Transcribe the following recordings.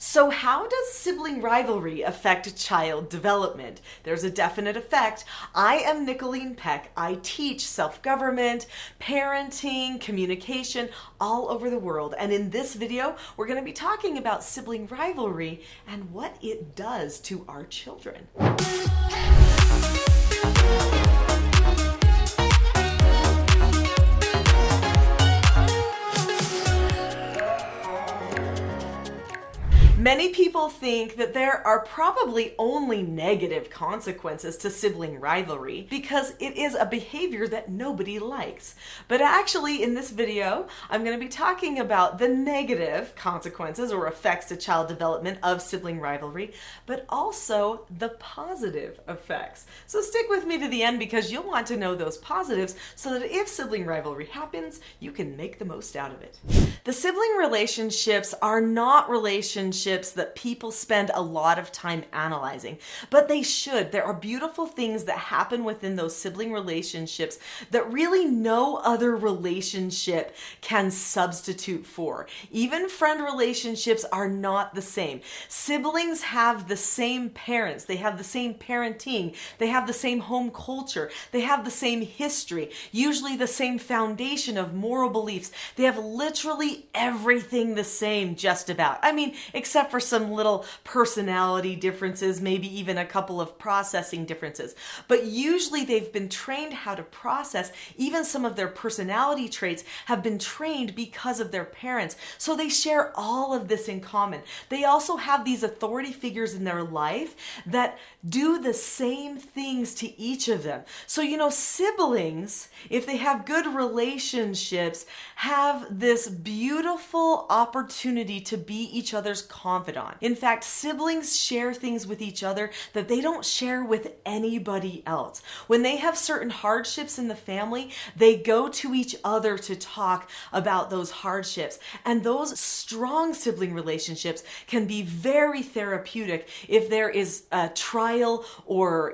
So how does sibling rivalry affect child development? There's a definite effect. I am Nicholeen Peck. I teach self-government, parenting, communication all over the world. And in this video, we're going to be talking about sibling rivalry and what it does to our children. Many people think that there are probably only negative consequences to sibling rivalry because it is a behavior that nobody likes. But actually, in this video, I'm going to be talking about the negative consequences or effects to child development of sibling rivalry, but also the positive effects. So stick with me to the end because you'll want to know those positives so that if sibling rivalry happens, you can make the most out of it. The sibling relationships are not relationships that people spend a lot of time analyzing, but they should. There are beautiful things that happen within those sibling relationships that really no other relationship can substitute for. Even friend relationships are not the same. Siblings have the same parents, they have the same parenting, they have the same home culture, they have the same history, usually the same foundation of moral beliefs. They have literally everything the same, just about. I mean, except for some little personality differences, maybe even a couple of processing differences. But usually they've been trained how to process. Even some of their personality traits have been trained because of their parents. So they share all of this in common. They also have these authority figures in their life that do the same things to each of them. So, siblings, if they have good relationships, have this beautiful opportunity to be each other's confidant. In fact, siblings share things with each other that they don't share with anybody else. When they have certain hardships in the family, they go to each other to talk about those hardships. And those strong sibling relationships can be very therapeutic if there is a trial or,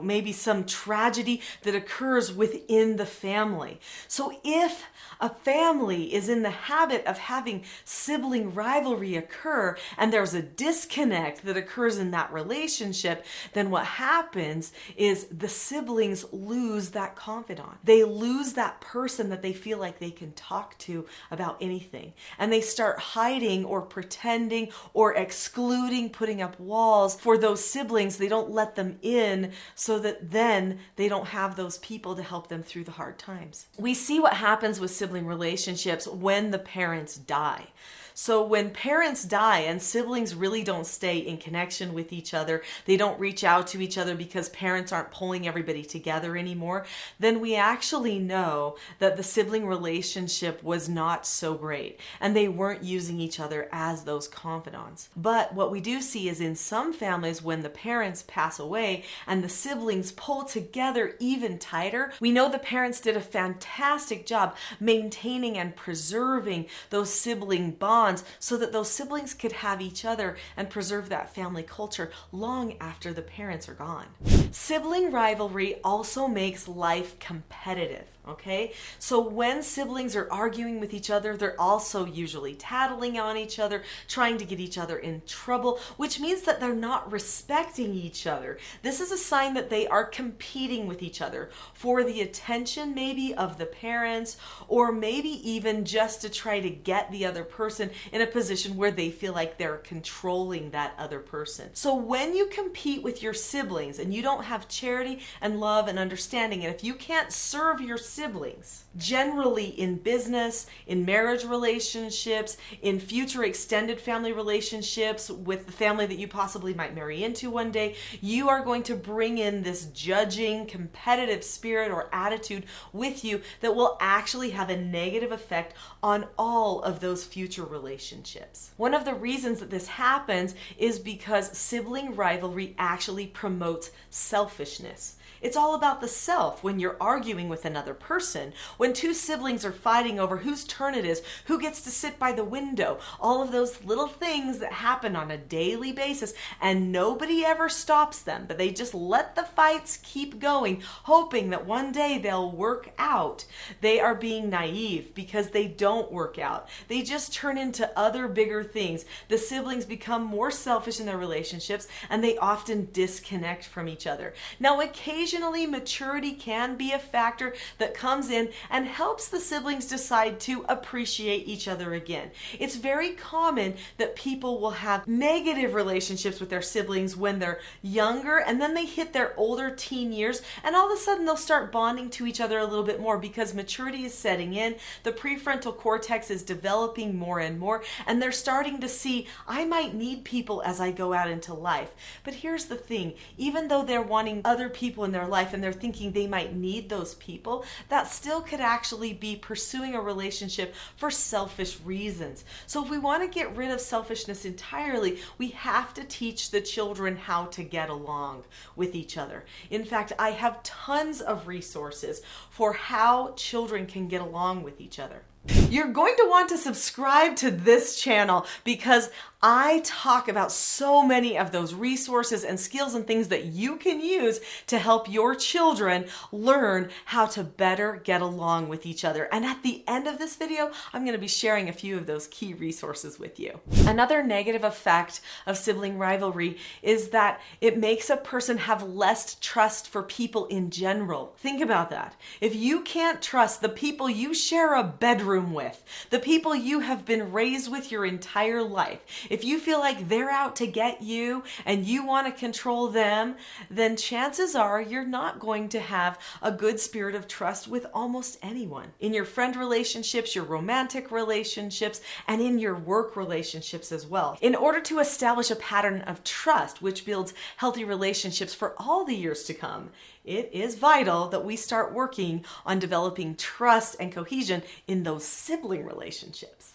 maybe some tragedy that occurs within the family. So if a family is in the habit of having sibling rivalry occur and there's a disconnect that occurs in that relationship, then what happens is the siblings lose that confidant. They lose that person that they feel like they can talk to about anything. And they start hiding or pretending or excluding, putting up walls for those siblings. They don't let them in so that then they don't have those people to help them through the hard times. We see what happens with sibling relationships when the parents die. So when parents die and siblings really don't stay in connection with each other, they don't reach out to each other because parents aren't pulling everybody together anymore, then we actually know that the sibling relationship was not so great and they weren't using each other as those confidants. But what we do see is in some families when the parents pass away and the siblings pull together even tighter, we know the parents did a fantastic job maintaining and preserving those sibling bonds so that those siblings could have each other and preserve that family culture long after the parents are gone. Sibling rivalry also makes life competitive. Okay, so when siblings are arguing with each other, they're also usually tattling on each other, trying to get each other in trouble, which means that they're not respecting each other. This is a sign that they are competing with each other for the attention maybe of the parents, or maybe even just to try to get the other person in a position where they feel like they're controlling that other person. So when you compete with your siblings and you don't have charity and love and understanding, and if you can't serve your siblings, generally in business, in marriage relationships, in future extended family relationships with the family that you possibly might marry into one day, you are going to bring in this judging, competitive spirit or attitude with you that will actually have a negative effect on all of those future relationships. One of the reasons that this happens is because sibling rivalry actually promotes selfishness. It's all about the self when you're arguing with another person, when two siblings are fighting over whose turn it is, who gets to sit by the window, all of those little things that happen on a daily basis, and nobody ever stops them, but they just let the fights keep going, hoping that one day they'll work out. They are being naive because they don't work out. They just turn into other bigger things. The siblings become more selfish in their relationships, and they often disconnect from each other. Now, occasionally, maturity can be a factor that comes in and helps the siblings decide to appreciate each other again. It's very common that people will have negative relationships with their siblings when they're younger, and then they hit their older teen years, and all of a sudden they'll start bonding to each other a little bit more because maturity is setting in, the prefrontal cortex is developing more and more, and they're starting to see, I might need people as I go out into life. But here's the thing, even though they're wanting other people in their life and they're thinking they might need those people, that still could actually be pursuing a relationship for selfish reasons. So if we want to get rid of selfishness entirely, we have to teach the children how to get along with each other. In fact, I have tons of resources for how children can get along with each other. You're going to want to subscribe to this channel because I talk about so many of those resources and skills and things that you can use to help your children learn how to better get along with each other. And at the end of this video, I'm going to be sharing a few of those key resources with you. Another negative effect of sibling rivalry is that it makes a person have less trust for people in general. Think about that. If you can't trust the people you share a bedroom with, the people you have been raised with your entire life, if you feel like they're out to get you and you want to control them, then chances are you're not going to have a good spirit of trust with almost anyone. In your friend relationships, your romantic relationships, and in your work relationships as well. In order to establish a pattern of trust, which builds healthy relationships for all the years to come, it is vital that we start working on developing trust and cohesion in those sibling relationships.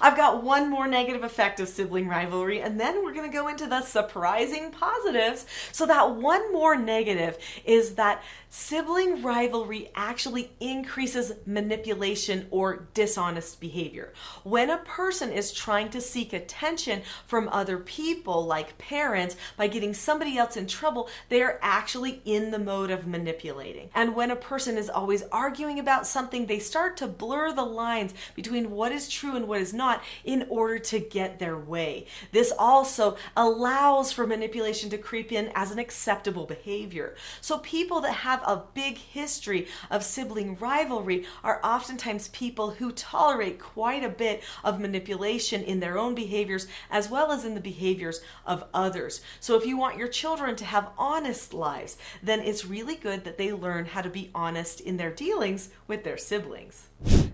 I've got one more negative effect of sibling rivalry, and then we're going to go into the surprising positives. So that one more negative is that sibling rivalry actually increases manipulation or dishonest behavior. When a person is trying to seek attention from other people, like parents, by getting somebody else in trouble, they are actually in the mode of manipulating. And when a person is always arguing about something, they start to blur the lines between what is true and what is not in order to get their way. This also allows for manipulation to creep in as an acceptable behavior. So people that have a big history of sibling rivalry are oftentimes people who tolerate quite a bit of manipulation in their own behaviors as well as in the behaviors of others. So if you want your children to have honest lives, then it's really good that they learn how to be honest in their dealings with their siblings.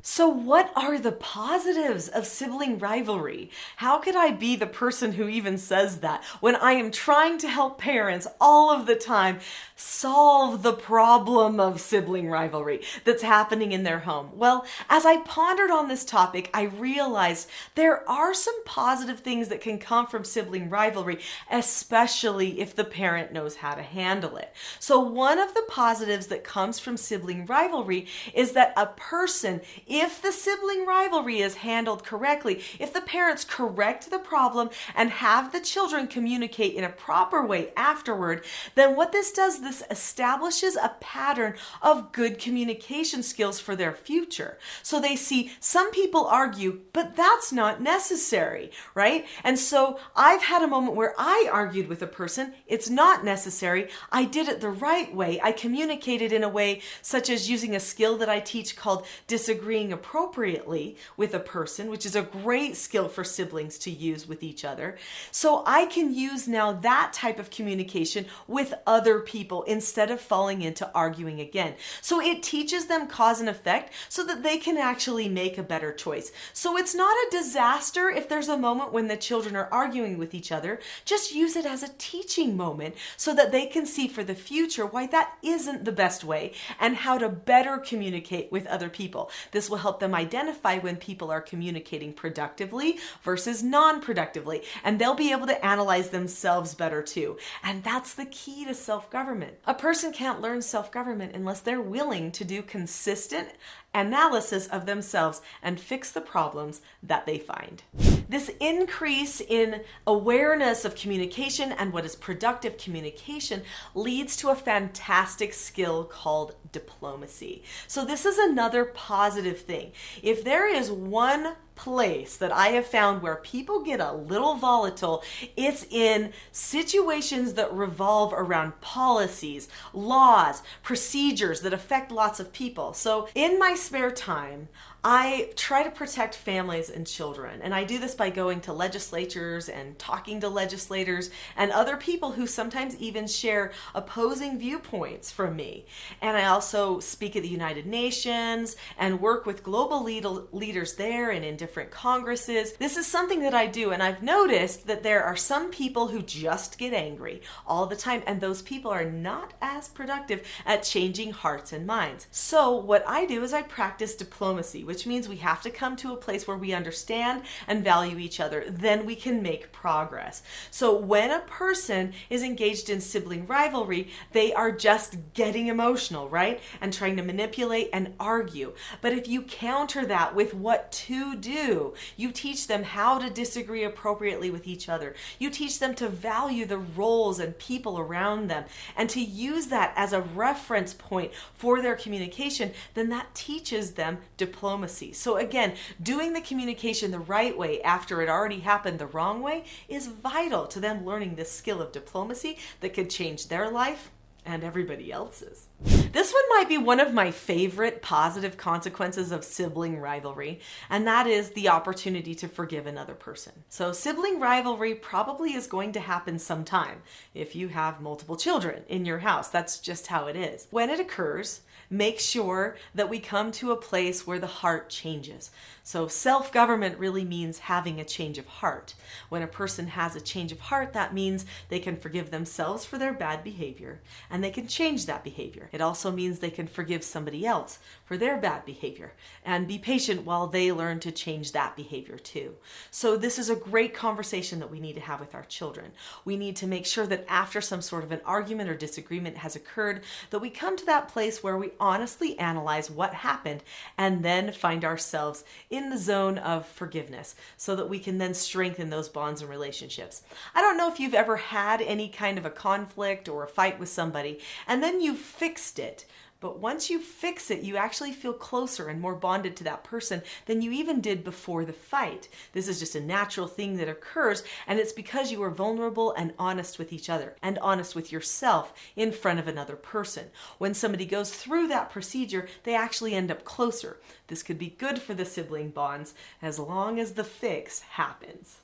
So what are the positives of sibling rivalry? How could I be the person who even says that when I am trying to help parents all of the time solve the problem of sibling rivalry that's happening in their home? Well, as I pondered on this topic, I realized there are some positive things that can come from sibling rivalry, especially if the parent knows how to handle it. So one of the positives that comes from sibling rivalry is that a person, if the sibling rivalry is handled correctly, if the parents correct the problem and have the children communicate in a proper way afterward, then what this does, this establishes a pattern of good communication skills for their future. So they see some people argue, but that's not necessary, right? And so I've had a moment where I argued with a person. It's not necessary. I did it the right way. I communicated in a way such as using a skill that I teach called disagreeing appropriately with a person, which is a great skill for siblings to use with each other. So I can use now that type of communication with other people instead of falling into arguing again. So it teaches them cause and effect so that they can actually make a better choice. So it's not a disaster if there's a moment when the children are arguing with each other. Just use it as a teaching moment so that they can see for the future why that isn't the best way and how to better communicate with other people. This will help them identify when people are communicating productively versus non-productively, and they'll be able to analyze themselves better too. And that's the key to self-government. A person can't learn self-government unless they're willing to do consistent analysis of themselves and fix the problems that they find. This increase in awareness of communication and what is productive communication leads to a fantastic skill called diplomacy. So this is another positive thing. If there is one place that I have found where people get a little volatile, it's in situations that revolve around policies, laws, procedures that affect lots of people. So in my spare time, I try to protect families and children, and I do this by going to legislatures and talking to legislators and other people who sometimes even share opposing viewpoints from me. And I also speak at the United Nations and work with global leaders there and in different congresses. This is something that I do, and I've noticed that there are some people who just get angry all the time, and those people are not as productive at changing hearts and minds. So what I do is I practice diplomacy, which means we have to come to a place where we understand and value each other. Then we can make progress. So when a person is engaged in sibling rivalry, they are just getting emotional, right? And trying to manipulate and argue. But if you counter that with what to do, you teach them how to disagree appropriately with each other. You teach them to value the roles and people around them and to use that as a reference point for their communication, then that teaches them diplomacy. So again, doing the communication the right way after it already happened the wrong way is vital to them learning this skill of diplomacy that could change their life and everybody else's. This one might be one of my favorite positive consequences of sibling rivalry, and that is the opportunity to forgive another person. So sibling rivalry probably is going to happen sometime if you have multiple children in your house. That's just how it is. When it occurs, make sure that we come to a place where the heart changes. So self-government really means having a change of heart. When a person has a change of heart, that means they can forgive themselves for their bad behavior, and they can change that behavior. It also means they can forgive somebody else for their bad behavior and be patient while they learn to change that behavior too. So this is a great conversation that we need to have with our children. We need to make sure that after some sort of an argument or disagreement has occurred, that we come to that place where we honestly analyze what happened and then find ourselves in the zone of forgiveness so that we can then strengthen those bonds and relationships. I don't know if you've ever had any kind of a conflict or a fight with somebody and then you fixed it. But once you fix it, you actually feel closer and more bonded to that person than you even did before the fight. This is just a natural thing that occurs, and it's because you are vulnerable and honest with each other and honest with yourself in front of another person. When somebody goes through that procedure, they actually end up closer. This could be good for the sibling bonds as long as the fix happens.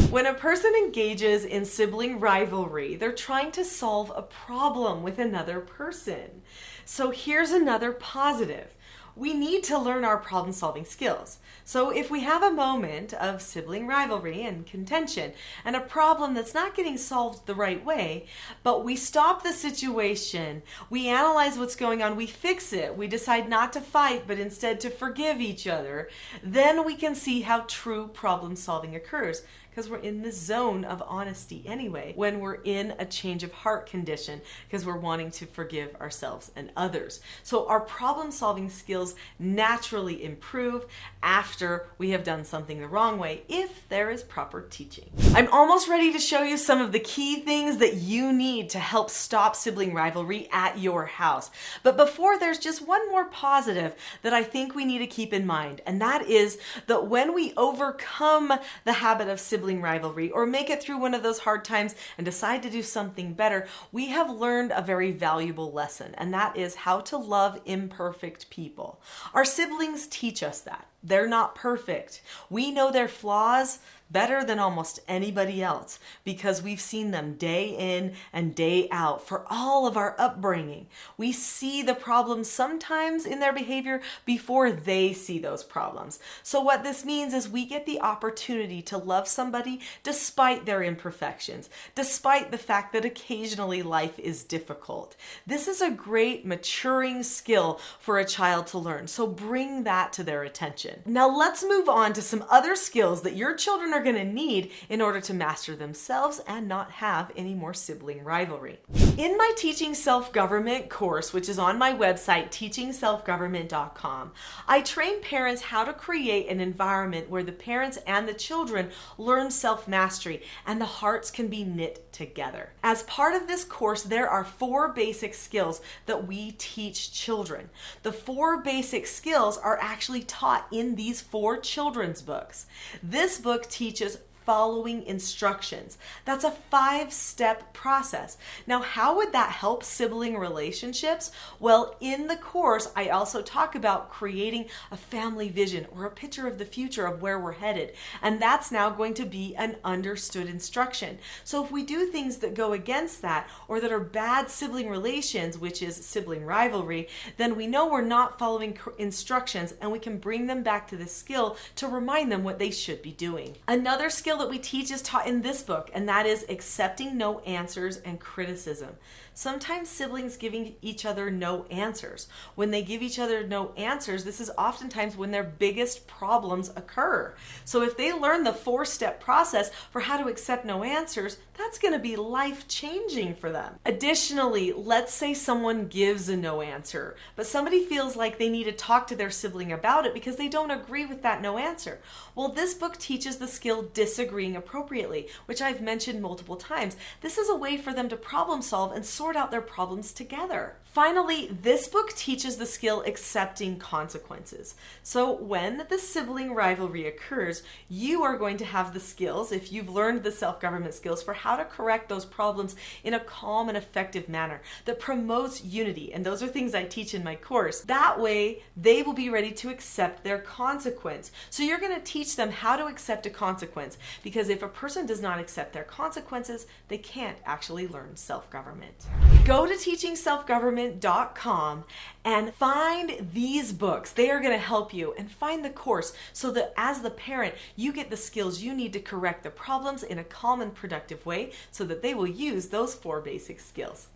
When a person engages in sibling rivalry, they're trying to solve a problem with another person. So here's another positive. We need to learn our problem-solving skills. So if we have a moment of sibling rivalry and contention and a problem that's not getting solved the right way, but we stop the situation, we analyze what's going on, we fix it, we decide not to fight but instead to forgive each other, then we can see how true problem-solving occurs. Because we're in the zone of honesty anyway, when we're in a change of heart condition, because we're wanting to forgive ourselves and others. So our problem-solving skills naturally improve after we have done something the wrong way, if there is proper teaching. I'm almost ready to show you some of the key things that you need to help stop sibling rivalry at your house. But before, there's just one more positive that I think we need to keep in mind, and that is that when we overcome the habit of sibling rivalry or make it through one of those hard times and decide to do something better, we have learned a very valuable lesson, and that is how to love imperfect people. Our siblings teach us that. They're not perfect. We know their flaws better than almost anybody else because we've seen them day in and day out for all of our upbringing. We see the problems sometimes in their behavior before they see those problems. So what this means is we get the opportunity to love somebody despite their imperfections, despite the fact that occasionally life is difficult. This is a great maturing skill for a child to learn. So bring that to their attention. Now let's move on to some other skills that your children are going to need in order to master themselves and not have any more sibling rivalry. In my Teaching Self-Government course, which is on my website, teachingselfgovernment.com, I train parents how to create an environment where the parents and the children learn self-mastery and the hearts can be knit together. As part of this course, there are 4 basic skills that we teach children. The 4 basic skills are actually taught in these 4 children's books. This book teaches following instructions. That's a 5-step process. Now, how would that help sibling relationships? Well, in the course, I also talk about creating a family vision or a picture of the future of where we're headed. And that's now going to be an understood instruction. So if we do things that go against that or that are bad sibling relations, which is sibling rivalry, then we know we're not following instructions and we can bring them back to this skill to remind them what they should be doing. Another skill that we teach is taught in this book, and that is accepting no answers and criticism. Sometimes siblings giving each other no answers. When they give each other no answers, this is oftentimes when their biggest problems occur. So if they learn the 4-step process for how to accept no answers, that's going to be life-changing for them. Additionally, let's say someone gives a no answer, but somebody feels like they need to talk to their sibling about it because they don't agree with that no answer. Well, this book teaches the skill disagreeing appropriately, which I've mentioned multiple times. This is a way for them to problem solve and sort out their problems together. Finally, this book teaches the skill accepting consequences. So when the sibling rivalry occurs, you are going to have the skills, if you've learned the self-government skills, for how to correct those problems in a calm and effective manner that promotes unity. And those are things I teach in my course. That way, they will be ready to accept their consequence. So you're going to teach them how to accept a consequence, because if a person does not accept their consequences, they can't actually learn self-government. Go to teachingselfgovernment.com and find these books. They are going to help you, and find the course so that as the parent, you get the skills you need to correct the problems in a calm and productive way so that they will use those 4 basic skills.